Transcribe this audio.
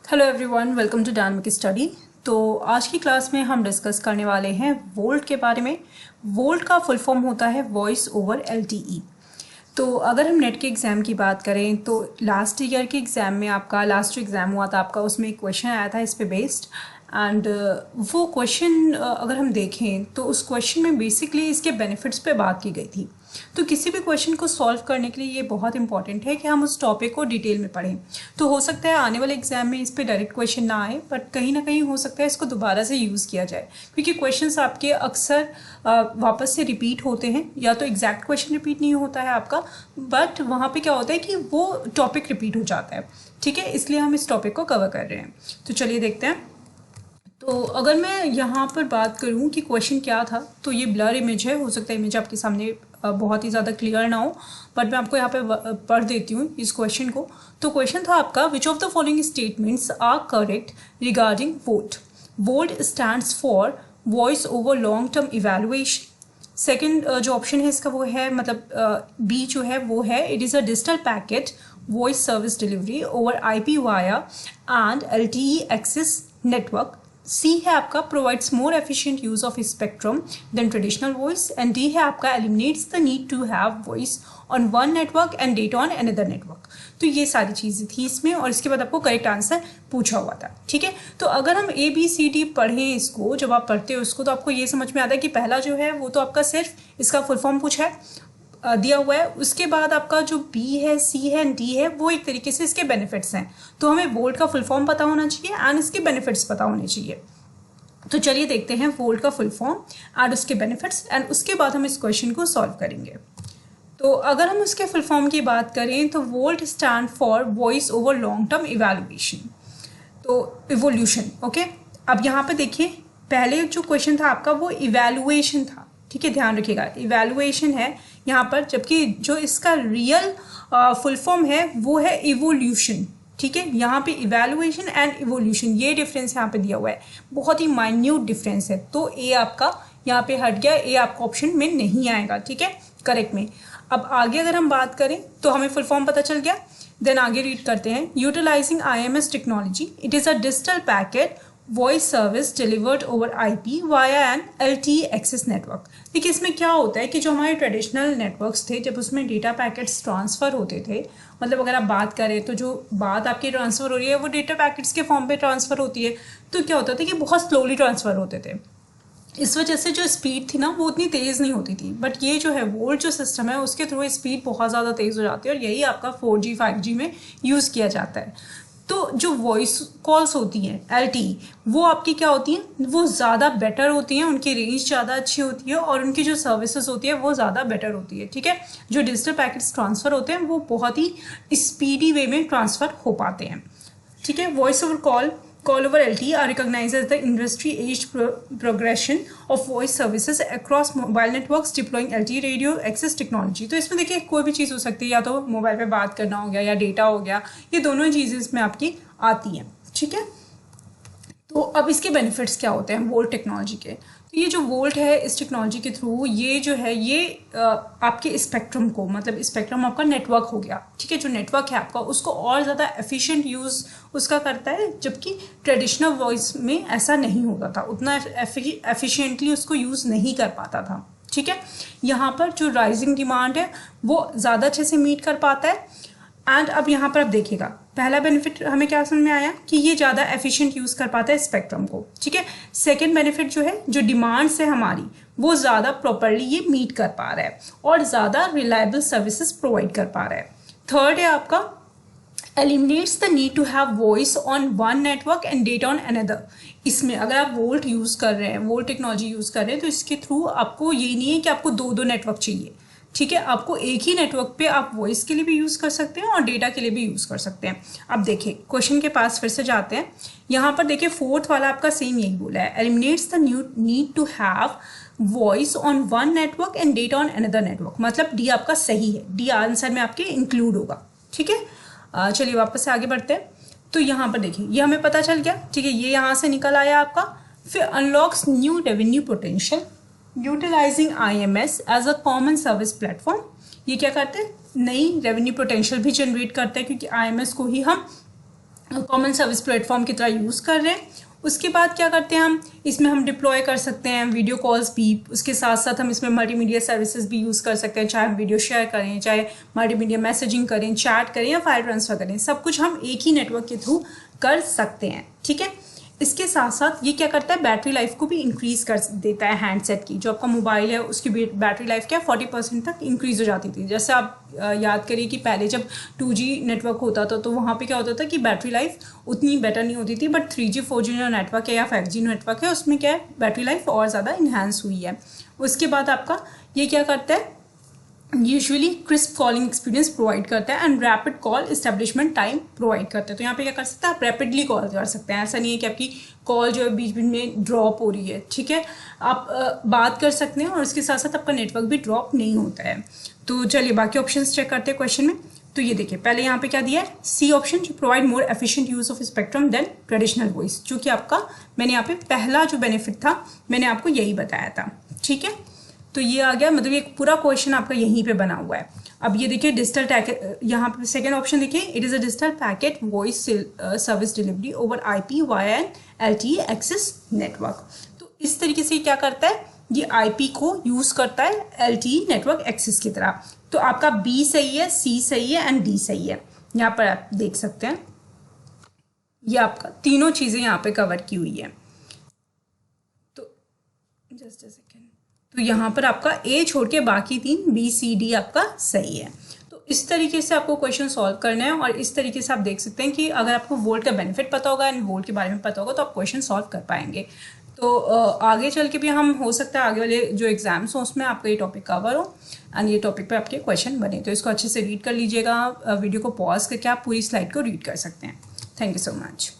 Hello everyone, welcome to dynamic study. तो आज की क्लास में हम डिस्कस करने वाले हैं वोल्ट के बारे में। वोल्ट का फुल फॉर्म होता है वॉइस ओवर एलटीई। तो अगर हम नेट के एग्ज़ाम की बात करें तो लास्ट ईयर के एग्ज़ाम में आपका लास्ट एग्ज़ाम हुआ था आपका, उसमें एक क्वेश्चन आया था इस पे बेस्ड। एंड वो क्वेश्चन अगर हम देखें तो उस क्वेश्चन में बेसिकली इसके बेनिफिट्स पे बात की गई थी। तो किसी भी क्वेश्चन को सॉल्व करने के लिए ये बहुत इंपॉर्टेंट है कि हम उस टॉपिक को डिटेल में पढ़ें। तो हो सकता है आने वाले एग्जाम में इस पे डायरेक्ट क्वेश्चन ना आए, बट कहीं ना कहीं हो सकता है इसको दोबारा से यूज़ किया जाए, क्योंकि क्वेश्चंस आपके अक्सर वापस से रिपीट होते हैं, या तो एग्जैक्ट क्वेश्चन रिपीट नहीं होता है आपका, बट वहाँ पे क्या होता है कि वो टॉपिक रिपीट हो जाता है। ठीक है, इसलिए हम इस टॉपिक को कवर कर रहे हैं। तो चलिए देखते हैं। तो अगर मैं यहाँ पर बात करूँ कि क्वेश्चन क्या था, तो ये ब्लर इमेज है, हो सकता है इमेज आपके सामने बहुत ही ज़्यादा क्लियर ना हो, बट मैं आपको यहाँ पे पढ़ देती हूँ इस क्वेश्चन को। तो क्वेश्चन था आपका, which of the following statements are correct regarding VoLTE. VoLTE stands for voice over long term evaluation. Second जो ऑप्शन है इसका वो है, मतलब बी जो है वो है, it is a digital packet voice service delivery over IP via and LTE access network. C है आपका, provides more efficient use of spectrum than traditional voice. And D है आपका, eliminates the need to have voice on one network and data on another network. तो ये सारी चीज़ें थी इसमें, और इसके बाद आपको करेक्ट आंसर पूछा हुआ था। ठीक है, तो अगर हम ABCD पढ़ें इसको, जब आप पढ़ते हो इसको, तो आपको ये समझ में आता है कि पहला जो है वो तो आपका सिर्फ इसका फुल फॉर्म पूछा है, दिया हुआ है। उसके बाद आपका जो B है, C है एंड D है, वो एक तरीके से इसके बेनिफिट्स हैं। तो हमें वोल्ट का फुल फॉर्म पता होना चाहिए एंड इसके बेनिफिट्स पता होने चाहिए। तो चलिए देखते हैं वोल्ट का फुल फॉर्म एंड उसके बेनिफिट्स, एंड उसके बाद हम इस क्वेश्चन को सॉल्व करेंगे। तो अगर हम उसके फुल फॉर्म की बात करें तो volt stand for voice over long term evaluation, तो इवोल्यूशन। ओके, अब यहाँ पे देखिए, पहले जो क्वेश्चन था आपका वो इवैल्यूएशन था। ठीक है, ध्यान रखिएगा, इवैल्यूएशन है यहाँ पर, जबकि जो इसका रियल फुल फॉर्म है वो है इवोल्यूशन। ठीक है, यहाँ पे इवैल्यूएशन एंड इवोल्यूशन, ये डिफरेंस यहाँ पे दिया हुआ है, बहुत ही माइन्यूट डिफरेंस है। तो ए आपका यहाँ पे हट गया, ए आपका ऑप्शन में नहीं आएगा। ठीक है, करेक्ट में। अब आगे अगर हम बात करें तो हमें फुल फॉर्म पता चल गया। देन आगे रीड करते हैं, utilising IMS technology, it is a digital packet voice service delivered over IP via an LTE access network. देखिए इसमें क्या होता है कि जो हमारे ट्रेडिशनल नेटवर्क्स थे, जब उसमें डेटा पैकेट्स ट्रांसफ़र होते थे, मतलब अगर आप बात करें तो जो बात आपकी ट्रांसफ़र हो रही है वो डेटा पैकेट्स के फॉर्म पे ट्रांसफ़र होती है, तो क्या होता था कि बहुत स्लोली ट्रांसफ़र होते थे। इस वजह से जो स्पीड थी ना वो उतनी तेज़ नहीं होती थी, बट ये जो है वोल्ट जो सिस्टम है उसके थ्रू स्पीड बहुत ज़्यादा तेज़ हो जाती है, और यही आपका 4G 5G में यूज़ किया जाता है। तो जो वॉइस कॉल्स होती हैं LTE, वो आपकी क्या होती हैं, वो ज़्यादा बेटर होती हैं, उनकी रेंज ज़्यादा अच्छी होती है, और उनकी जो सर्विसेज होती है वो ज़्यादा बेटर होती है। ठीक है, जो डिजिटल पैकेट्स ट्रांसफ़र होते हैं वो बहुत ही स्पीडी वे में ट्रांसफ़र हो पाते हैं। ठीक है, voice over call over LTE are recognized as the industry age progression of voice services across mobile networks deploying LTE radio access technology। तो इसमें देखिए कोई भी चीज़ हो सकती है, या तो मोबाइल पे बात करना हो गया या डेटा हो गया, ये दोनों ही चीज़ें इसमें आपकी आती हैं। ठीक है, तो अब इसके बेनिफिट्स क्या होते हैं वोल्ट टेक्नोलॉजी के। तो ये जो वोल्ट है इस टेक्नोलॉजी के थ्रू, ये जो है ये आपके स्पेक्ट्रम को, मतलब स्पेक्ट्रम आपका नेटवर्क हो गया, ठीक है, जो नेटवर्क है आपका उसको और ज़्यादा एफिशिएंट यूज़ उसका करता है, जबकि ट्रेडिशनल वॉइस में ऐसा नहीं होता था, उतना एफिशिएंटली उसको यूज़ नहीं कर पाता था। ठीक है, यहाँ पर जो राइजिंग डिमांड है वो ज़्यादा अच्छे से मीट कर पाता है। एंड अब यहाँ पर आप देखिएगा, पहला बेनिफिट हमें क्या समझ में आया कि ये ज़्यादा एफिशिएंट यूज़ कर पाता है स्पेक्ट्रम को। ठीक है, सेकंड बेनिफिट जो है, जो डिमांड्स है हमारी वो ज़्यादा प्रॉपरली ये मीट कर पा रहा है और ज़्यादा रिलायबल सर्विसेज प्रोवाइड कर पा रहा है। थर्ड है आपका, eliminates the need to have voice on one network and data on another. इसमें अगर आप वोल्ट यूज़ कर रहे हैं, वोल्ट टेक्नोलॉजी यूज़ कर रहे हैं, तो इसके थ्रू आपको ये नहीं है कि आपको दो नेटवर्क चाहिए। ठीक है, आपको एक ही नेटवर्क पे आप वॉइस के लिए भी यूज़ कर सकते हैं और डेटा के लिए भी यूज़ कर सकते हैं। अब देखिए क्वेश्चन के पास फिर से जाते हैं, यहाँ पर देखिए फोर्थ वाला आपका सेम यही बोला है, eliminates the need to have voice on one network and data on another network. मतलब डी आपका सही है, डी आंसर में आपके इंक्लूड होगा। ठीक है, चलिए वापस से आगे बढ़ते हैं। तो यहाँ पर देखिए ये हमें पता चल गया। ठीक है, ये यहाँ से निकल आया आपका। फिर unlocks new revenue potential utilising IMS as a common service platform. ये क्या करते हैं, नई रेवेन्यू पोटेंशियल भी जनरेट करते हैं, क्योंकि IMS को ही हम कॉमन सर्विस प्लेटफॉर्म की तरह यूज़ कर रहे हैं। उसके बाद क्या करते हैं हम इसमें हम डिप्लॉय कर सकते हैं वीडियो कॉल्स भी, उसके साथ साथ हम इसमें मल्टीमीडिया सर्विसेज भी यूज़ कर सकते हैं, चाहे हम वीडियो शेयर करें, चाहे मल्टीमीडिया मैसेजिंग करें, चैट करें या फाइल ट्रांसफ़र करें, सब कुछ हम एक ही नेटवर्क के थ्रू कर सकते हैं। ठीक है, इसके साथ साथ ये क्या करता है, बैटरी लाइफ को भी इंक्रीज़ कर देता है। हैंडसेट की जो आपका मोबाइल है उसकी बैटरी लाइफ क्या 40% तक इंक्रीज़ हो जाती थी। जैसे आप याद करिए कि पहले जब 2G नेटवर्क होता था तो वहाँ पे क्या होता था कि बैटरी लाइफ उतनी बेटर नहीं होती थी, बट 3G 4G जो नेटवर्क है या 5G नेटवर्क है उसमें क्या है, बैटरी लाइफ और ज़्यादा इन्हांस हुई है। उसके बाद आपका ये क्या करता है, usually crisp calling experience provide करता है and rapid call establishment time provide करता है। तो यहाँ पे क्या कर सकते हैं, आप रैपिडली कॉल कर सकते हैं। ऐसा नहीं है कि आपकी कॉल जो है बीच बीच में ड्रॉप हो रही है। ठीक है, आप बात कर सकते हैं और उसके साथ साथ आपका नेटवर्क भी ड्रॉप नहीं होता है। तो चलिए बाकी ऑप्शंस चेक करते हैं क्वेश्चन में। तो ये देखिए पहले यहाँ पे क्या दिया है, सी ऑप्शन, जो provide more efficient use of spectrum than traditional voice, जो कि आपका मैंने यहाँ पे पहला जो बेनिफिट था मैंने आपको यही बताया था। ठीक है, तो ये आ गया, मतलब ये पूरा क्वेश्चन आपका यहीं पे बना हुआ है। अब ये देखिए डिजिटल यहाँ पे सेकेंड ऑप्शन देखिए, it is a digital packet voice service delivery over IP via an LTE access network. तो इस तरीके से क्या करता है, ये IP को यूज़ करता है LTE नेटवर्क एक्सेस की तरह। तो आपका B सही है, C सही है एंड D सही है। यहाँ पर आप देख सकते हैं ये आपका तीनों चीज़ें यहाँ पे कवर की हुई है। तो जस्ट अ सेकेंड, तो यहाँ पर आपका A छोड़ के बाकी तीन B C D आपका सही है। तो इस तरीके से आपको क्वेश्चन सॉल्व करना है और इस तरीके से आप देख सकते हैं कि अगर आपको वोल्ट का बेनिफिट पता होगा एंड वोल्ट के बारे में पता होगा तो आप क्वेश्चन सॉल्व कर पाएंगे। तो आगे चल के भी हम हो सकता है आगे वाले जो एग्जाम्स हो उसमें आपका ये टॉपिक कवर हो एंड ये टॉपिक पे आपके क्वेश्चन बने। तो इसको अच्छे से रीड कर लीजिएगा, वीडियो को पॉज करके आप पूरी स्लाइड को रीड कर सकते हैं। Thank you so much.